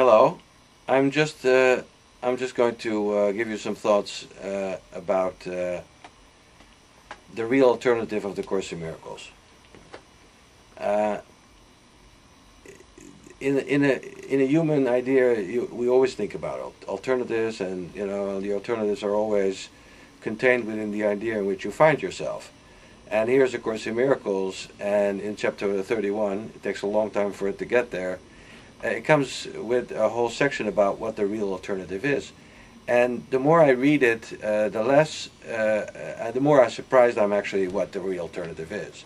Hello. I'm just going to give you some thoughts about the real alternative of the Course in Miracles. Uh, in a human idea, we always think about alternatives, and the alternatives are always contained within the idea in which you find yourself. And here's A Course in Miracles, and in chapter 31, it takes a long time for it to get there. It comes with a whole section about what the real alternative is. And the more I read it, the more I'm surprised I'm actually what the real alternative is.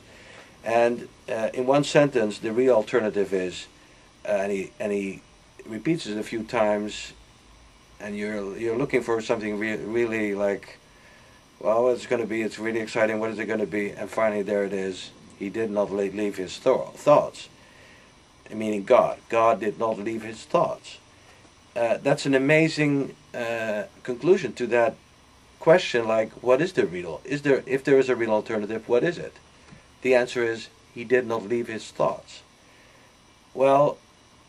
And in one sentence, the real alternative is, and he repeats it a few times, and you're looking for something really like, well, what's it going to be? It's really exciting. What is it going to be? And finally, there it is. He did not leave his thoughts. Meaning God. God did not leave his thoughts. That's an amazing conclusion to that question. Like, what is the real? If there is a real alternative, what is it? The answer is, he did not leave his thoughts. Well,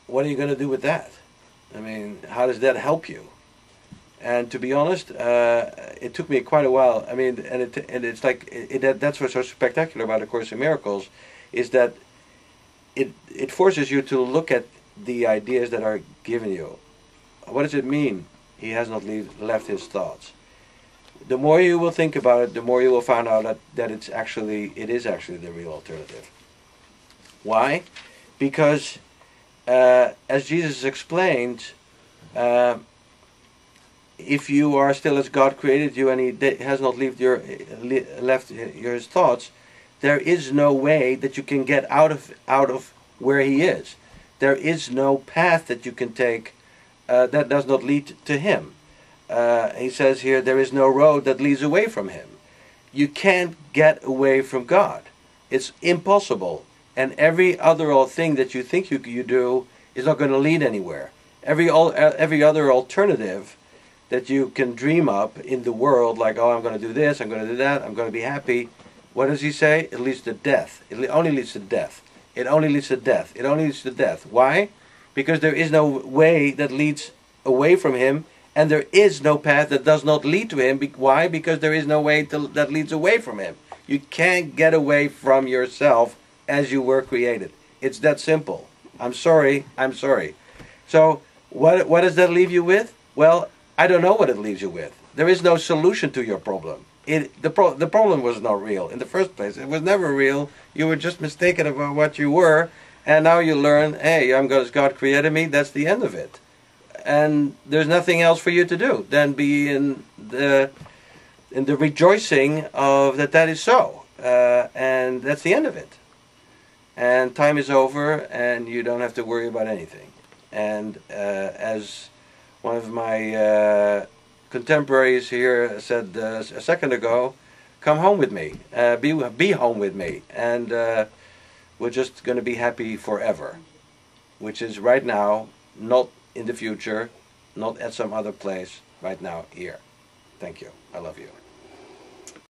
what are you going to do with that? I mean, how does that help you? And to be honest, it took me quite a while. I mean, it's like that's what's so spectacular about A Course in Miracles, is that it forces you to look at the ideas that are given you. What does it mean? He has not left his thoughts. The more you will think about it, the more you will find out that it is actually the real alternative. Why? Because as Jesus explained, if you are still as God created you and he has not left his thoughts, there is no way that you can get out of where he is. There is no path that you can take that does not lead to him. He says here, there is no road that leads away from him. You can't get away from God. It's impossible. And every other thing that you think you do is not going to lead anywhere. Every other alternative that you can dream up in the world, like, oh, I'm going to do this, I'm going to do that, I'm going to be happy. What does he say? It leads to death. It only leads to death. It only leads to death. It only leads to death. Why? Because there is no way that leads away from him, and there is no path that does not lead to him. Why? Because there is no way that leads away from him. You can't get away from yourself as you were created. It's that simple. I'm sorry. I'm sorry. So what does that leave you with? Well, I don't know what it leaves you with. There is no solution to your problem. The problem was not real in the first place. It was never real. You were just mistaken about what you were, and now you learn, hey, God created me. That's the end of it, and there's nothing else for you to do than be in the rejoicing of that is so, and that's the end of it. And time is over, and you don't have to worry about anything. And as one of my contemporaries here said a second ago, come home with me, be home with me, and we're just going to be happy forever, which is right now, not in the future, not at some other place, right now, here. Thank you. I love you.